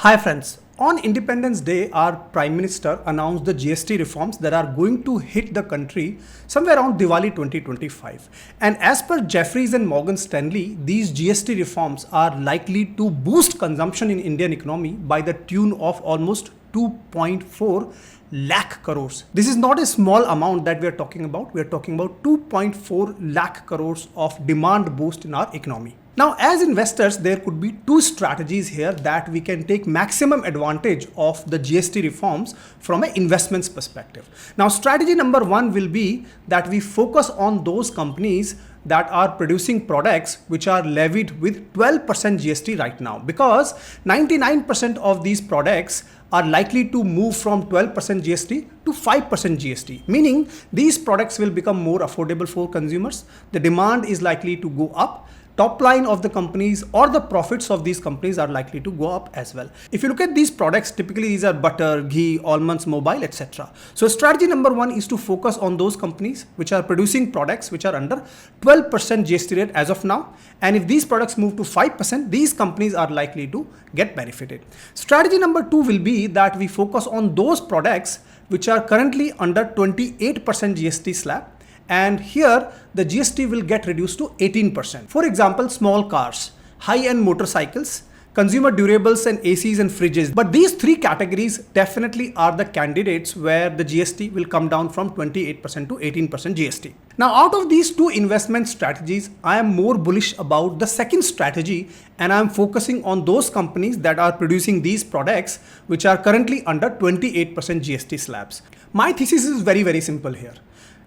Hi friends, on Independence Day, our Prime Minister announced the GST reforms that are going to hit the country somewhere around Diwali 2025. And as per Jefferies and Morgan Stanley, these GST reforms are likely to boost consumption in Indian economy by the tune of almost 2.4 lakh crores. This is not a small amount that we are talking about. We are talking about 2.4 lakh crores of demand boost in our economy. Now, as investors, there could be two strategies here that we can take maximum advantage of the GST reforms from an investments perspective. Now, strategy number one will be that we focus on those companies that are producing products which are levied with 12% GST right now, because 99% of these products are likely to move from 12% GST to 5% GST, meaning these products will become more affordable for consumers. The demand is likely to go up. Top line of the companies or the profits of these companies are likely to go up as well. If you look at these products, typically these are butter, ghee, almonds, mobile, etc. So strategy number one is to focus on those companies which are producing products which are under 12% GST rate as of now. And if these products move to 5%, these companies are likely to get benefited. Strategy number two will be that we focus on those products which are currently under 28% GST slab. And here the GST will get reduced to 18%. For example, small cars, high-end motorcycles, consumer durables and ACs and fridges. But these three categories definitely are the candidates where the GST will come down from 28% to 18% GST. Now, out of these two investment strategies, I am more bullish about the second strategy, and I am focusing on those companies that are producing these products which are currently under 28% GST slabs. My thesis is very simple here.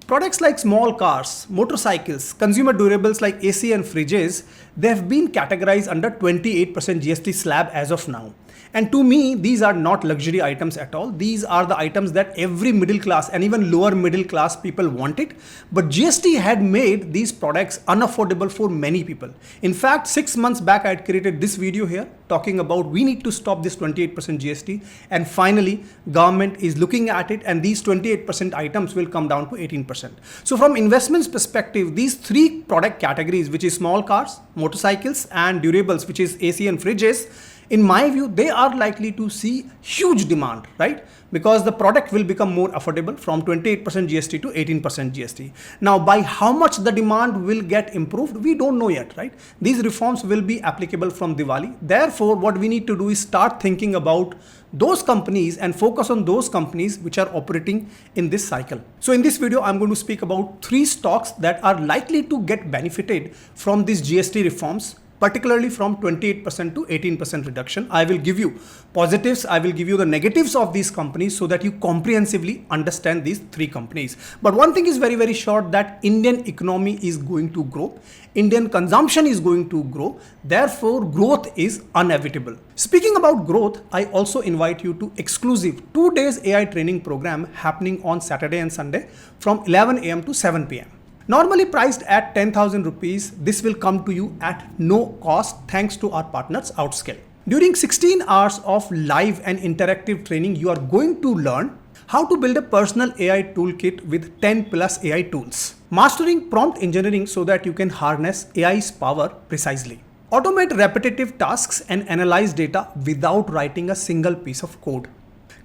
Products like small cars, motorcycles, consumer durables like AC and fridges, they have been categorized under 28% GST slab as of now. And to me, these are not luxury items at all. These are the items that every middle class and even lower middle class people wanted. But GST had made these products unaffordable for many people. In fact, 6 months back, I had created this video here talking about we need to stop this 28% GST. And finally, government is looking at it and these 28% items will come down to 18%. So from investments perspective, these three product categories, which is small cars, motorcycles and durables, which is AC and fridges, in my view, they are likely to see huge demand, right? Because the product will become more affordable from 28% GST to 18% GST. Now, by how much the demand will get improved, we don't know yet, right? These reforms will be applicable from Diwali. Therefore, what we need to do is start thinking about those companies and focus on those companies which are operating in this cycle. So in this video, I'm going to speak about three stocks that are likely to get benefited from these GST reforms, particularly from 28% to 18% reduction. I will give you positives, I will give you the negatives of these companies so that you comprehensively understand these three companies. But one thing is very short, that Indian economy is going to grow. Indian consumption is going to grow. Therefore, growth is inevitable. Speaking about growth, I also invite you to exclusive 2 days AI training program happening on Saturday and Sunday from 11 AM to 7 PM. Normally priced at 10,000 rupees, this will come to you at no cost thanks to our partners Outscale. During 16 hours of live and interactive training, you are going to learn how to build a personal AI toolkit with 10 plus AI tools. Mastering prompt engineering so that you can harness AI's power precisely. Automate repetitive tasks and analyze data without writing a single piece of code.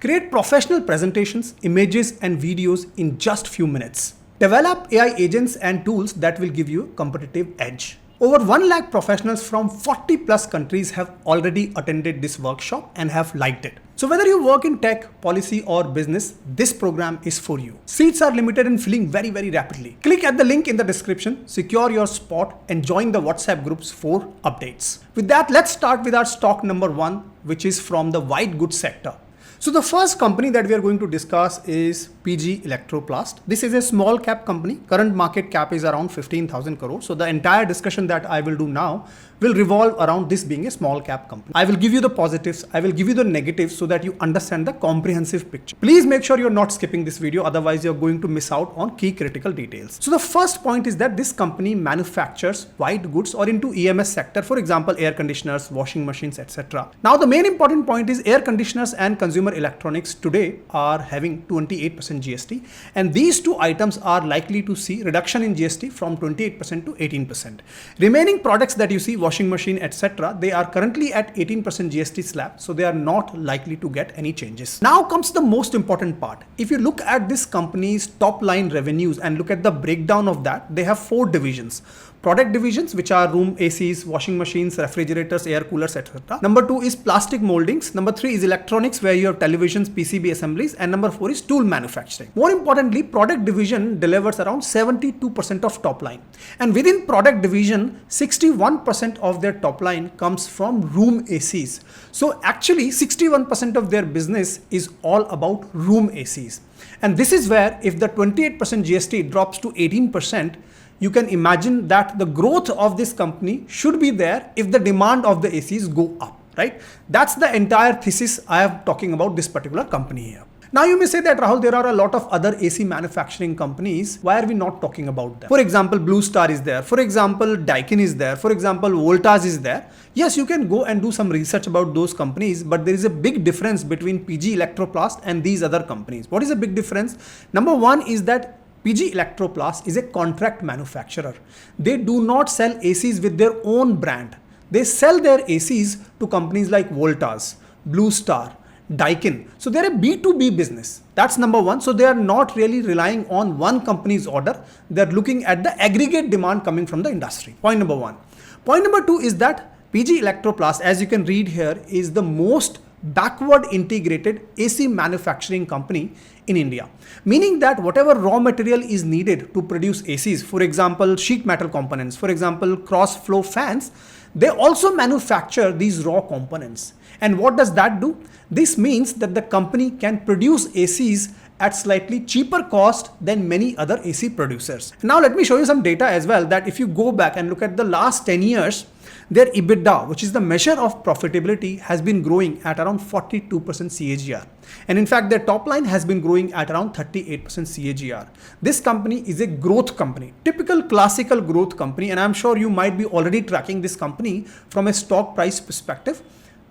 Create professional presentations, images and videos in just few minutes. Develop AI agents and tools that will give you a competitive edge. Over 1 lakh professionals from 40 plus countries have already attended this workshop and have liked it. So whether you work in tech, policy or business, this program is for you. Seats are limited and filling very rapidly. Click at the link in the description, secure your spot and join the WhatsApp groups for updates. With that, let's start with our stock number one, which is from the white goods sector. So the first company that we are going to discuss is PG Electroplast. This is a small cap company. Current market cap is around 15,000 crores. So the entire discussion that I will do now will revolve around this being a small cap company. I will give you the positives, I will give you the negatives so that you understand the comprehensive picture. Please make sure you're not skipping this video, otherwise you're going to miss out on key critical details. So the first point is that this company manufactures white goods or into EMS sector, for example, air conditioners, washing machines, etc. Now the main important point is air conditioners and consumer electronics today are having 28% GST, and these two items are likely to see reduction in GST from 28% to 18%. Remaining products that you see, washing machine, etc., they are currently at 18% GST slab, so they are not likely to get any changes. Now comes the most important part. If you look at this company's top line revenues and look at the breakdown of that, they have 4 divisions. Product divisions, which are room ACs, washing machines, refrigerators, air coolers, etc. Number 2 is plastic moldings. Number 3 is electronics, where you have televisions, PCB assemblies. And number 4 is tool manufacturing. More importantly, product division delivers around 72% of top line. And within product division, 61% of their top line comes from room ACs. So actually, 61% of their business is all about room ACs. And this is where, if the 28% GST drops to 18%, you can imagine that the growth of this company should be there if the demand of the ACs go up, right? That's the entire thesis I am talking about this particular company here. Now you may say that, Rahul, there are a lot of other AC manufacturing companies. Why are we not talking about them? For example, Blue Star is there. For example, Daikin is there. For example, Voltas is there. Yes, you can go and do some research about those companies, but there is a big difference between PG Electroplast and these other companies. What is the big difference? Number one is that PG Electroplast is a contract manufacturer. They do not sell ACs with their own brand. They sell their ACs to companies like Voltas, Blue Star, Daikin. So they're a B2B business. That's number one. So they are not really relying on one company's order. They're looking at the aggregate demand coming from the industry. Point number one. Point number two is that PG Electroplast, as you can read here, is the most backward integrated AC manufacturing company in India, meaning that whatever raw material is needed to produce ACs, for example, sheet metal components, for example, cross flow fans, they also manufacture these raw components. And what does that do? This means that the company can produce ACs at slightly cheaper cost than many other AC producers. Now let me show you some data as well, that if you go back and look at the last 10 years, their EBITDA, which is the measure of profitability, has been growing at around 42% CAGR. And in fact, their top line has been growing at around 38% CAGR. This company is a growth company, typical classical growth company. And I'm sure you might be already tracking this company from a stock price perspective.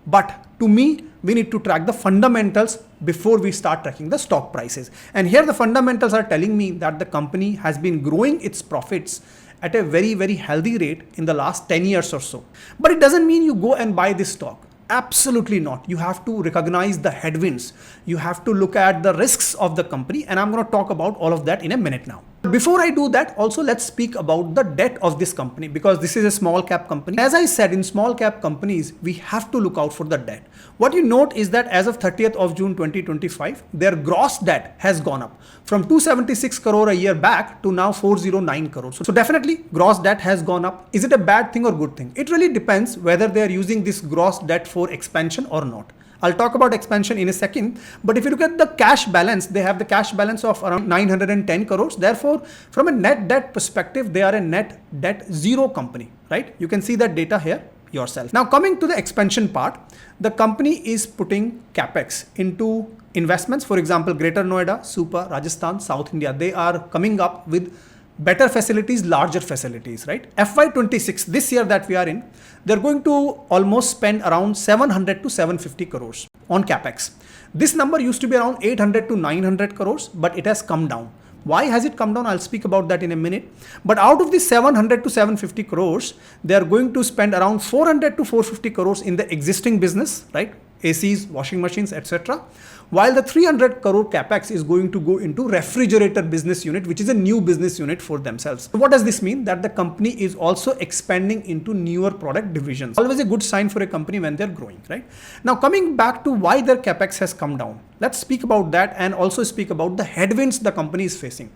But to me, we need to track the fundamentals before we start tracking the stock prices. And here the fundamentals are telling me that the company has been growing its profits at a very, very healthy rate in the last 10 years or so. But it doesn't mean you go and buy this stock. Absolutely not. You have to recognize the headwinds. You have to look at the risks of the company. And I'm going to talk about all of that in a minute now. Before I do that, also let's speak about the debt of this company, because this is a small cap company. As I said, in small cap companies, we have to look out for the debt. What you note is that as of 30th of June 2025, their gross debt has gone up from 276 crore a year back to now 409 crore. So definitely gross debt has gone up. Is it a bad thing or good thing? It really depends whether they are using this gross debt for expansion or not. I'll talk about expansion in a second, but if you look at the cash balance, they have the cash balance of around 910 crores. Therefore, from a net debt perspective, they are a net debt zero company, right? You can see that data here yourself. Now, coming to the expansion part, the company is putting capex into investments. For example, Greater Noida, Supa, Rajasthan, South India, they are coming up with better facilities, larger facilities, right? FY26, this year that we are in, they're going to almost spend around 700 to 750 crores on capex. This number used to be around 800 to 900 crores, but it has come down. Why has it come down? I'll speak about that in a minute. But out of the 700 to 750 crores, they are going to spend around 400 to 450 crores in the existing business, right? ACs, washing machines, etc. While the 300 crore capex is going to go into refrigerator business unit, which is a new business unit for themselves. So what does this mean? That the company is also expanding into newer product divisions. Always a good sign for a company when they're growing, right? Now coming back to why their capex has come down. Let's speak about that and also speak about the headwinds the company is facing.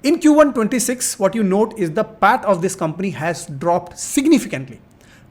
In Q1 26, what you note is the PAT of this company has dropped significantly,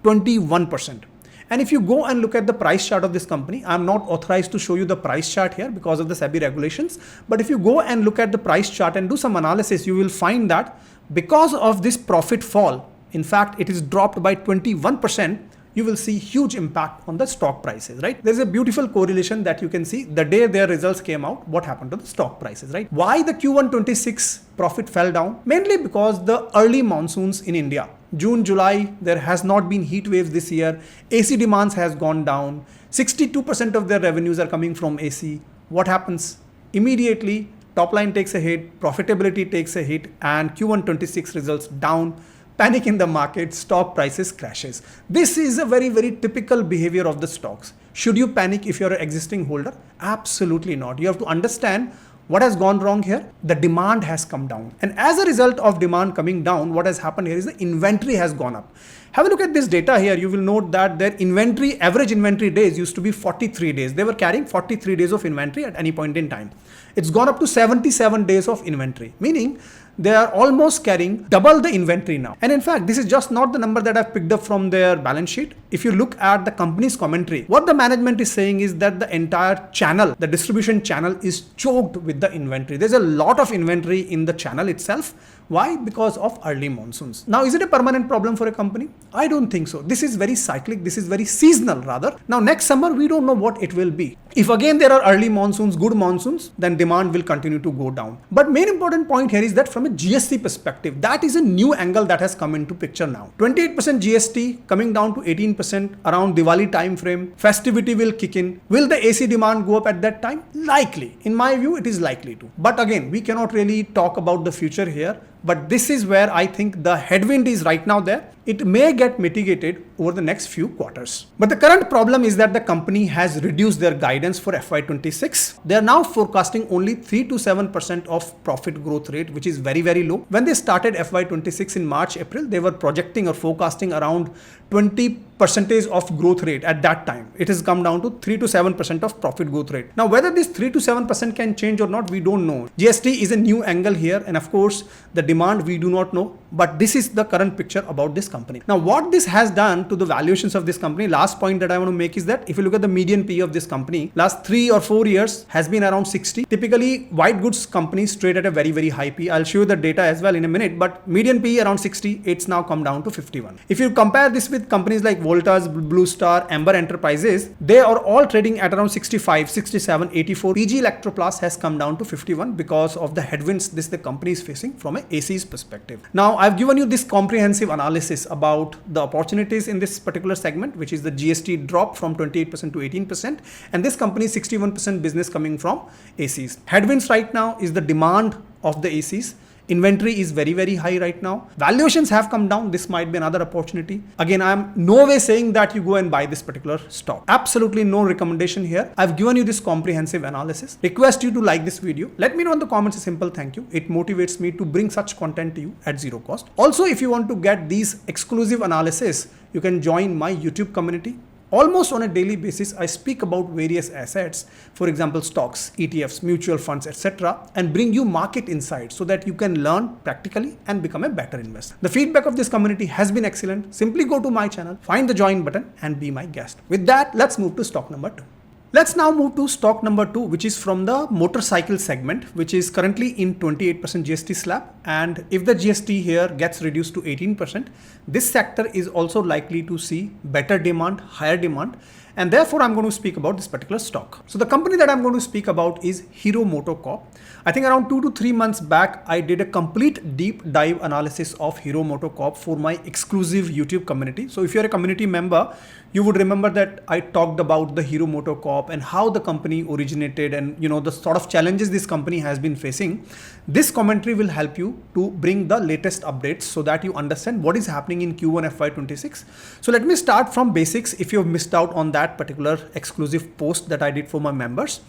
21%. And if you go and look at the price chart of this company, I'm not authorized to show you the price chart here because of the SEBI regulations. But if you go and look at the price chart and do some analysis, you will find that because of this profit fall, in fact, it is dropped by 21%, you will see huge impact on the stock prices, right? There's a beautiful correlation that you can see the day their results came out, what happened to the stock prices, right? Why the Q1 26 profit fell down? Mainly because the early monsoons in India. June, July, there has not been heat waves this year. AC demands has gone down. 62% of their revenues are coming from AC. What happens? Immediately, top line takes a hit, profitability takes a hit, and Q1 26 results down panic in the market, stock prices crashes. This is a very, very typical behavior of the stocks. Should you panic if you're an existing holder? Absolutely not. You have to understand what has gone wrong here. The demand has come down. And as a result of demand coming down, what has happened here is the inventory has gone up. Have a look at this data here. You will note that their inventory, average inventory days used to be 43 days. They were carrying 43 days of inventory at any point in time. It's gone up to 77 days of inventory, meaning they are almost carrying double the inventory now. And in fact, this is just not the number that I've picked up from their balance sheet. If you look at the company's commentary, what the management is saying is that the entire channel, the distribution channel, is choked with the inventory. There's a lot of inventory in the channel itself. Why? Because of early monsoons. Now, is it a permanent problem for a company? I don't think so. This is very cyclic. This is very seasonal rather. Now, next summer, we don't know what it will be. If again there are early monsoons, good monsoons, then demand will continue to go down. But main important point here is that from a GST perspective, that is a new angle that has come into picture now. 28% GST coming down to 18% around Diwali time frame. Festivity will kick in. Will the AC demand go up at that time? Likely. In my view, it is likely to. But again, we cannot really talk about the future here. But this is where I think the headwind is right now there. It may get mitigated over the next few quarters. But the current problem is that the company has reduced their guidance for FY26. They are now forecasting only 3 to 7% of profit growth rate, which is very, very low. When they started FY26 in March, April, they were projecting or forecasting around 20% of growth rate at that time. It has come down to 3 to 7% of profit growth rate. Now, whether this 3 to 7% can change or not, we don't know. GST is a new angle here. And of course, the demand, we do not know. But this is the current picture about this company. Now, what this has done to the valuations of this company, last point that I want to make is that if you look at the median PE of this company, last 3 or 4 years has been around 60. Typically, white goods companies trade at a very, very high PE. I'll show you the data as well in a minute, but median PE around 60, it's now come down to 51. If you compare this with companies like Voltas, Blue Star, Amber Enterprises, they are all trading at around 65, 67, 84. PG Electroplast has come down to 51 because of the headwinds the company is facing from an AC's perspective. Now, I've given you this comprehensive analysis about the opportunities in this particular segment, which is the GST drop from 28% to 18%, and this company 61% business coming from ACs. Headwinds right now is the demand of the ACs. Inventory is very, very high right now. Valuations have come down. This might be another opportunity. Again, I'm no way saying that you go and buy this particular stock. Absolutely no recommendation here. I've given you this comprehensive analysis. Request you to like this video. Let me know in the comments a simple thank you. It motivates me to bring such content to you at zero cost. Also, if you want to get these exclusive analysis, you can join my YouTube community. Almost on a daily basis, I speak about various assets, for example, stocks, ETFs, mutual funds, etc., and bring you market insights so that you can learn practically and become a better investor. The feedback of this community has been excellent. Simply go to my channel, find the join button, and be my guest. With that, let's move to stock number 2. Let's now move to stock number 2, which is from the motorcycle segment, which is currently in 28% GST slab. And if the GST here gets reduced to 18%, this sector is also likely to see better demand, higher demand. And therefore, I'm going to speak about this particular stock. So the company that I'm going to speak about is Hero Moto Corp. I think around 2 to 3 months back, I did a complete deep dive analysis of Hero Moto Corp for my exclusive YouTube community. So if you're a community member, you would remember that I talked about the Hero Moto Corp and how the company originated and the sort of challenges this company has been facing. This commentary will help you to bring the latest updates so that you understand what is happening in Q1 FY26. So let me start from basics if you've missed out on that particular exclusive post that I did for my members.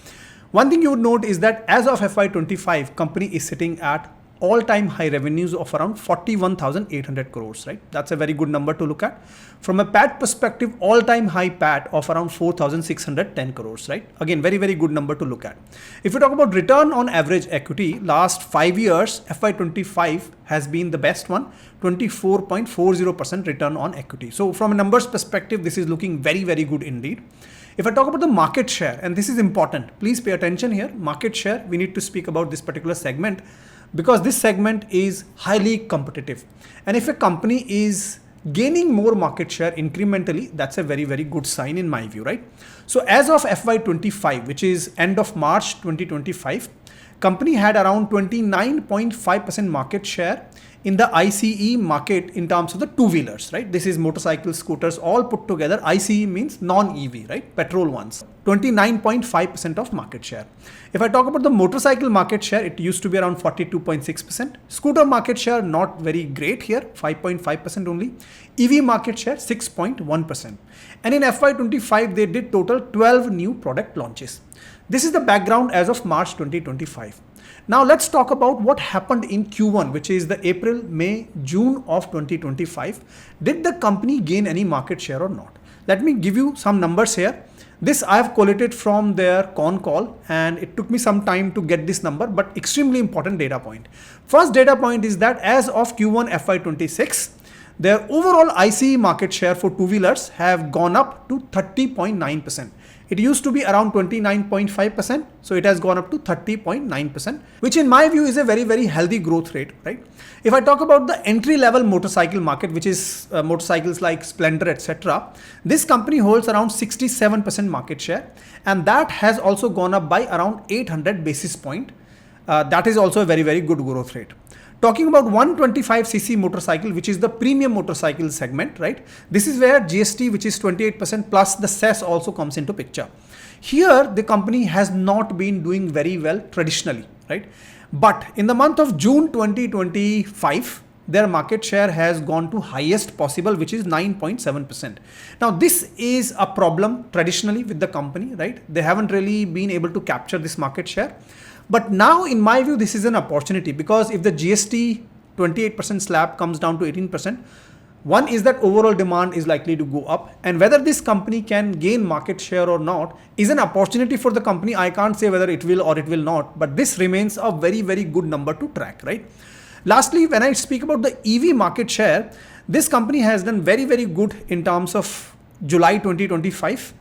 One thing you would note is that as of FY25, company is sitting at all-time high revenues of around 41,800 crores, right? That's a very good number to look at. From a PAT perspective, all-time high PAT of around 4,610 crores, right? Again, very, very good number to look at. If you talk about return on average equity, last 5 years, FY25 has been the best one, 24.40% return on equity. So from a numbers perspective, this is looking very, very good indeed. If I talk about the market share, and this is important, please pay attention here. Market share, we need to speak about this particular segment because this segment is highly competitive. And if a company is gaining more market share incrementally, that's a very, very good sign in my view, right? So as of FY25, which is end of March 2025, company had around 29.5% market share in the ICE market in terms of the two-wheelers, right? This is motorcycles, scooters, all put together. ICE means non-EV, right? Petrol ones. 29.5% of market share. If I talk about the motorcycle market share, it used to be around 42.6%. Scooter market share, not very great here, 5.5% only. EV market share, 6.1%. And in FY25, they did total 12 new product launches. This is the background as of March 2025. Now let's talk about what happened in Q1, which is the April, May, June of 2025. Did the company gain any market share or not? Let me give you some numbers here. This I have collated from their con call, and it took me some time to get this number, but extremely important data point. First data point is that as of Q1 FY26, their overall ICE market share for two-wheelers have gone up to 30.9%. It used to be around 29.5%, so it has gone up to 30.9%, which in my view is a very, very healthy growth rate, right? If I talk about the entry-level motorcycle market, which is motorcycles like Splendor, etc., this company holds around 67% market share, and that has also gone up by around 800 basis points. That is also a very, very good growth rate. Talking about 125cc motorcycle, which is the premium motorcycle segment, right? This is where GST, which is 28% plus the cess also comes into picture. Here, the company has not been doing very well traditionally, right? But in the month of June 2025, their market share has gone to highest possible, which is 9.7%. Now, this is a problem traditionally with the company, right? They haven't really been able to capture this market share. But now, in my view, this is an opportunity, because if the GST 28% slab comes down to 18%, one is that overall demand is likely to go up, and whether this company can gain market share or not is an opportunity for the company. I can't say whether it will or it will not, but this remains a very, very good number to track, right? Lastly, when I speak about the EV market share, this company has done very, very good in terms of July 2025.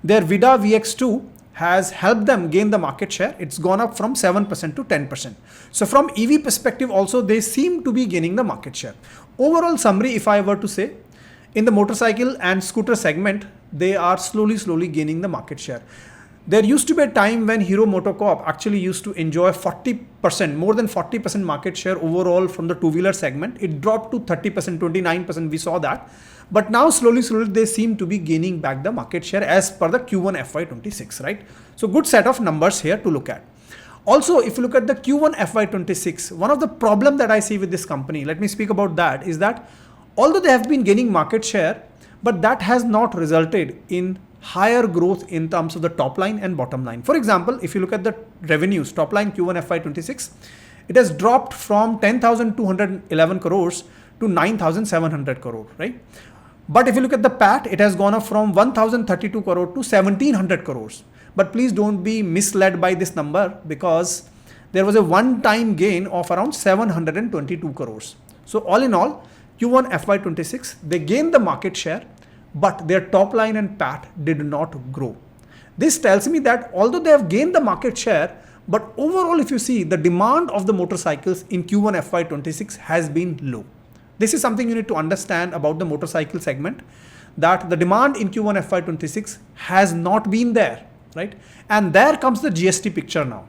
Their Vida VX2 has helped them gain the market share. It's gone up from 7% to 10%. So from EV perspective also, they seem to be gaining the market share. Overall summary, if I were to say, in the motorcycle and scooter segment, they are slowly gaining the market share. There used to be a time when Hero MotoCorp actually used to enjoy 40%, more than 40% market share overall from the two-wheeler segment. It dropped to 30%, 29%, we saw that. But now slowly they seem to be gaining back the market share as per the Q1 FY26, right? So good set of numbers here to look at. Also, if you look at the Q1 FY26, one of the problem that I see with this company, let me speak about that, is that although they have been gaining market share, but that has not resulted in higher growth in terms of the top line and bottom line. For example, if you look at the revenues, top line Q1 FY26, it has dropped from 10,211 crores to 9,700 crore, right? But if you look at the PAT, it has gone up from 1,032 crore to 1,700 crores. But please don't be misled by this number, because there was a one-time gain of around 722 crores. So all in all, Q1 FY26, they gained the market share, but their top line and PAT did not grow. This tells me that although they have gained the market share, but overall, if you see, the demand of the motorcycles in Q1 FY26 has been low. This is something you need to understand about the motorcycle segment, that the demand in Q1 FY26 has not been there, right? And there comes the GST picture now.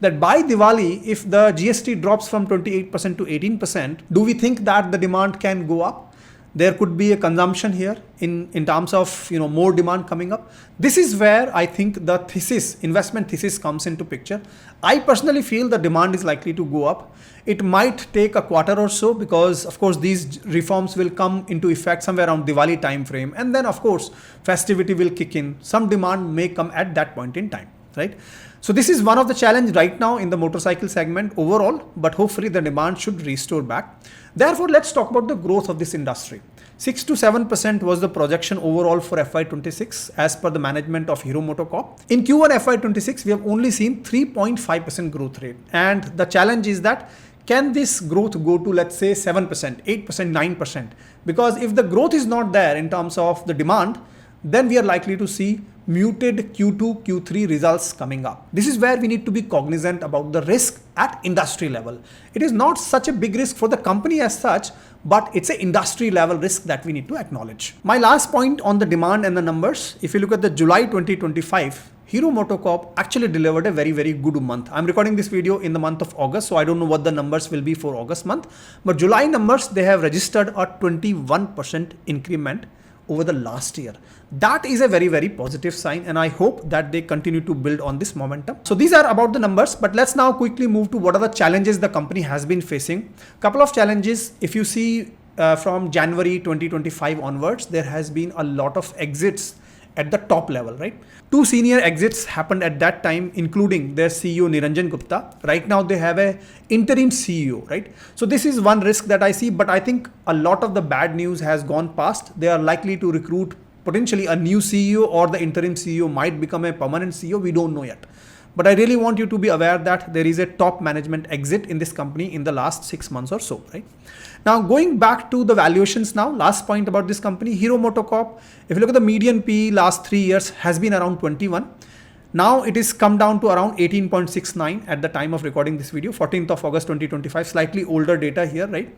That by Diwali, if the GST drops from 28% to 18%, do we think that the demand can go up? There could be a consumption here in terms of more demand coming up. This is where I think the investment thesis comes into picture. I personally feel the demand is likely to go up. It might take a quarter or so, because of course these reforms will come into effect somewhere around Diwali time frame, and then of course festivity will kick in. Some demand may come at that point in time, right? So this is one of the challenge right now in the motorcycle segment overall, but hopefully the demand should restore back. Therefore, let's talk about the growth of this industry. 6 to 7% was the projection overall for FY26 as per the management of Hero MotoCorp. In Q1 FY26, we have only seen 3.5% growth rate. And the challenge is that, can this growth go to, let's say, 7%, 8%, 9%? Because if the growth is not there in terms of the demand, then we are likely to see muted Q2, Q3 results coming up. This is where we need to be cognizant about the risk at industry level. It is not such a big risk for the company as such, but it's an industry level risk that we need to acknowledge. My last point on the demand and the numbers, if you look at the July 2025, Hero MotoCorp actually delivered a very good month. I'm recording this video in the month of August, so I don't know what the numbers will be for August month. But July numbers, they have registered a 21% increment over the last year. That is a very positive sign, and I hope that they continue to build on this momentum. So these are about the numbers, but let's now quickly move to what are the challenges the company has been facing. Couple of challenges. If you see from January 2025 onwards, there has been a lot of exits at the top level, right? 2 senior exits happened at that time, including their CEO Niranjan Gupta. Right now they have a interim CEO, right? So this is one risk that I see, but I think a lot of the bad news has gone past. They are likely to recruit potentially a new CEO, or the interim CEO might become a permanent CEO. We don't know yet. But I really want you to be aware that there is a top management exit in this company in the last 6 months or so, right? Now, going back to the valuations now, last point about this company, Hero MotoCorp, if you look at the median PE last 3 years has been around 21. Now it is come down to around 18.69 at the time of recording this video, 14th of August 2025, slightly older data here, right?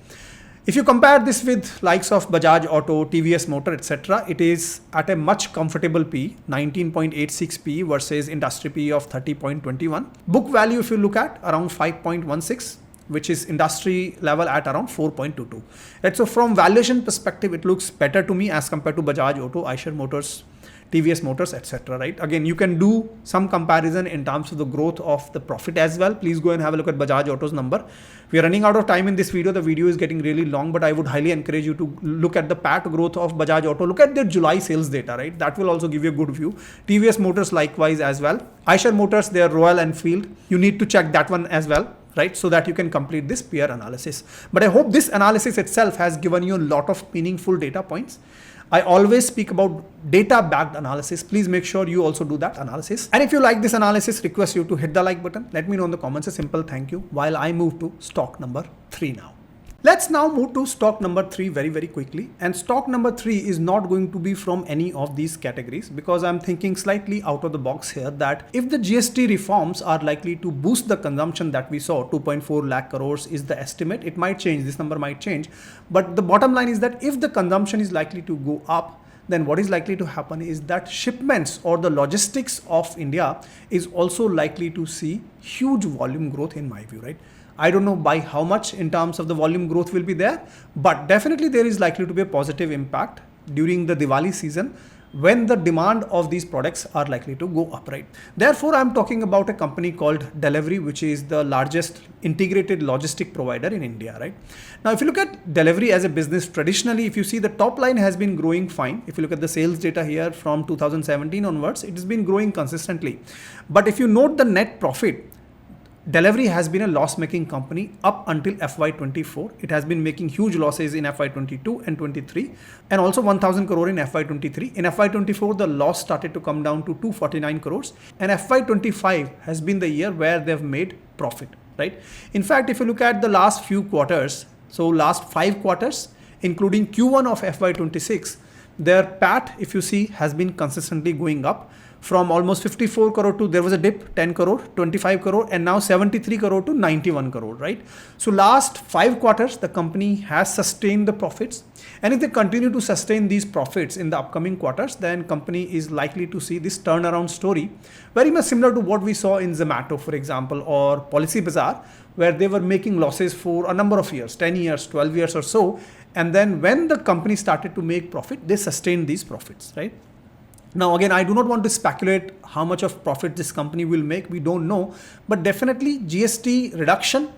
If you compare this with likes of Bajaj Auto, TVS Motor, etc., it is at a much comfortable P, 19.86 P versus industry P of 30.21. Book value, if you look at, around 5.16, which is industry level at around 4.22. Right, so from valuation perspective, it looks better to me as compared to Bajaj Auto, Eicher Motors, TVS Motors, etc. Right? Again, you can do some comparison in terms of the growth of the profit as well. Please go and have a look at Bajaj Auto's number. We are running out of time in this video. The video is getting really long, but I would highly encourage you to look at the PAT growth of Bajaj Auto. Look at their July sales data, right? That will also give you a good view. TVS Motors likewise as well. Eicher Motors, their Royal Enfield. You need to check that one as well, right? So that you can complete this peer analysis. But I hope this analysis itself has given you a lot of meaningful data points. I always speak about data-backed analysis. Please make sure you also do that analysis. And if you like this analysis, request you to hit the like button. Let me know in the comments a simple thank you while I move to stock number 3 now. Let's now move to stock number 3 very quickly. And stock number 3 is not going to be from any of these categories, because I'm thinking slightly out of the box here that if the GST reforms are likely to boost the consumption that we saw, 2.4 lakh crores is the estimate. It might change, this number might change. But the bottom line is that if the consumption is likely to go up, then what is likely to happen is that shipments or the logistics of India is also likely to see huge volume growth in my view, right? I don't know by how much in terms of the volume growth will be there, but definitely there is likely to be a positive impact during the Diwali season when the demand of these products are likely to go up, right? Therefore, I'm talking about a company called Delhivery, which is the largest integrated logistic provider in India, right? Now, if you look at Delhivery as a business, traditionally, if you see the top line has been growing fine. If you look at the sales data here from 2017 onwards, it has been growing consistently. But if you note the net profit, Delhivery has been a loss-making company up until FY24. It has been making huge losses in FY22 and 23, and also 1,000 crore in FY23. In FY24, the loss started to come down to 249 crores, and FY25 has been the year where they've made profit, right? In fact, if you look at the last few quarters, so last 5 quarters, including Q1 of FY26, their PAT, if you see, has been consistently going up from almost 54 crore to, there was a dip, 10 crore, 25 crore, and now 73 crore to 91 crore, right? So last 5 quarters, the company has sustained the profits. And if they continue to sustain these profits in the upcoming quarters, then company is likely to see this turnaround story, very much similar to what we saw in Zomato, for example, or Policy Bazaar, where they were making losses for a number of years, 10 years, 12 years or so. And then when the company started to make profit, they sustained these profits, right? Now, again, I do not want to speculate how much of profit this company will make. We don't know, but definitely GST reduction,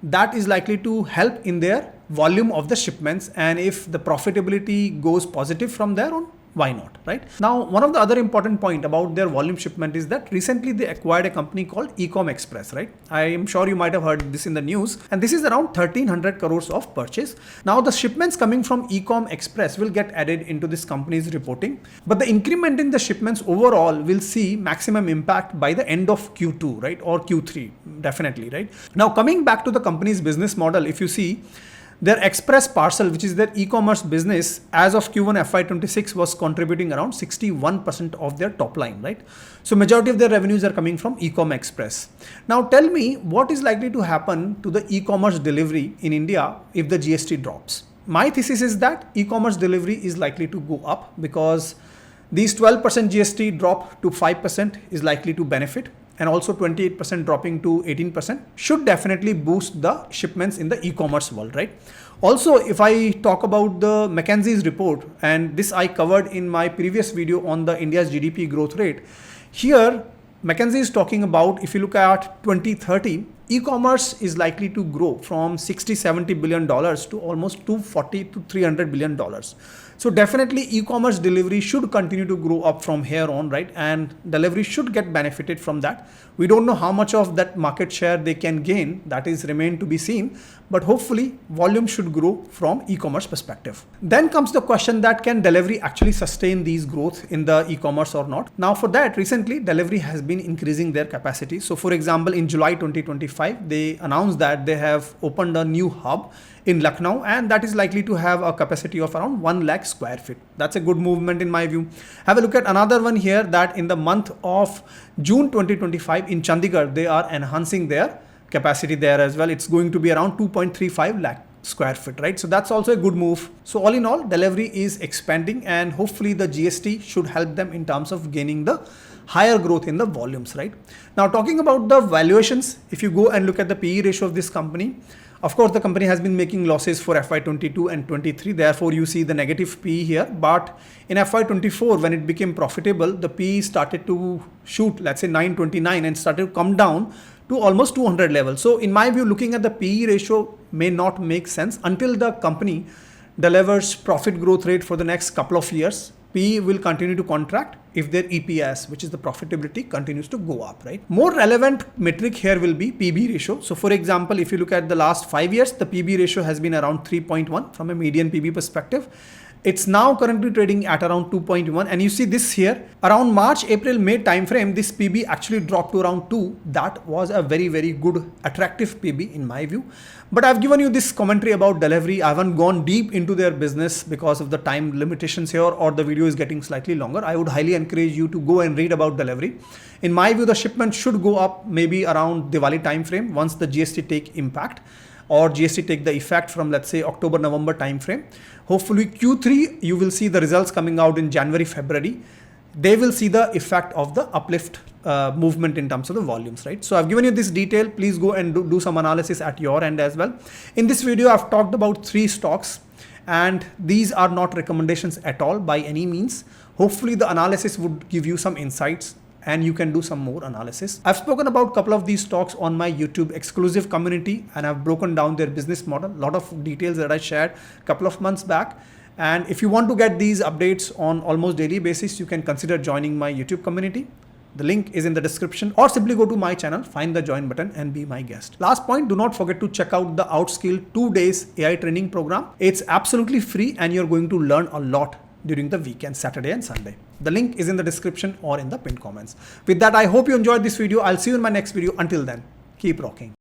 that is likely to help in their volume of the shipments. And if the profitability goes positive from there on, why not, right? Now, one of the other important point about their volume shipment is that recently they acquired a company called Ecom Express, right? I am sure you might have heard this in the news, and this is around 1,300 crores of purchase. Now, the shipments coming from Ecom Express will get added into this company's reporting, but the increment in the shipments overall will see maximum impact by the end of Q2, right? Or Q3, definitely, right? Now, coming back to the company's business model, if you see, their express parcel, which is their e-commerce business, as of Q1 FY26 was contributing around 61% of their top line, right? So majority of their revenues are coming from e-com express. Now tell me what is likely to happen to the e-commerce delivery in India if the GST drops. My thesis is that e-commerce delivery is likely to go up because These 12% GST drop to 5% is likely to benefit, and also 28% dropping to 18% should definitely boost the shipments in the e-commerce world, right? Also, if I talk about the McKinsey's report, and this I covered in my previous video on the India's GDP growth rate, here McKinsey is talking about, if you look at 2030, e-commerce is likely to grow from $60-70 billion to almost $240 to $300 billion. So definitely e-commerce delivery should continue to grow up from here on, right? And delivery should get benefited from that. We don't know how much of that market share they can gain. That is remain to be seen. But hopefully volume should grow from e-commerce perspective. Then comes the question that can Delhivery actually sustain these growth in the e-commerce or not? Now for that, recently Delhivery has been increasing their capacity. So for example, in July 2025, they announced that they have opened a new hub in Lucknow, and that is likely to have a capacity of around 1 lakh square feet. That's a good movement in my view. Have a look at another one here, that in the month of June 2025 in Chandigarh, they are enhancing their capacity there as well. It's going to be around 2.35 lakh square feet, right? So that's also a good move. So all in all, Delhivery is expanding, and hopefully the GST should help them in terms of gaining the higher growth in the volumes, right? Now talking about the valuations, if you go and look at the PE ratio of this company, of course, the company has been making losses for FY22 and 23. Therefore, you see the negative PE here. But in FY24, when it became profitable, the PE started to shoot, let's say 929, and started to come down to almost 200 level. So in my view, looking at the PE ratio may not make sense until the company delivers profit growth rate for the next couple of years. PE will continue to contract if their EPS, which is the profitability, continues to go up, right? More relevant metric here will be PB ratio. So for example, if you look at the last 5 years, the PB ratio has been around 3.1 from a median PB perspective. It's now currently trading at around 2.1, and you see this here around March, April, May timeframe, this PB actually dropped to around 2. That was a very, very good attractive PB in my view. But I've given you this commentary about Delhivery. I haven't gone deep into their business because of the time limitations here, or the video is getting slightly longer. I would highly encourage you to go and read about Delhivery. In my view, the shipment should go up maybe around Diwali timeframe once the GST take impact, or GST take the effect from, let's say, October, November timeframe. Hopefully Q3, you will see the results coming out in January, February. They will see the effect of the uplift movement in terms of the volumes, right? So I've given you this detail. Please go and do some analysis at your end as well. In this video, I've talked about 3 stocks, and these are not recommendations at all by any means. Hopefully the analysis would give you some insights, and you can do some more analysis. I've spoken about a couple of these stocks on my YouTube exclusive community, and I've broken down their business model, a lot of details that I shared a couple of months back. And if you want to get these updates on almost daily basis, you can consider joining my YouTube community. The link is in the description, or simply go to my channel, find the join button and be my guest. Last point, do not forget to check out the Outskill 2 days AI training program. It's absolutely free, and you're going to learn a lot during the weekend, Saturday and Sunday. The link is in the description or in the pinned comments. With that, I hope you enjoyed this video. I'll see you in my next video. Until then, keep rocking.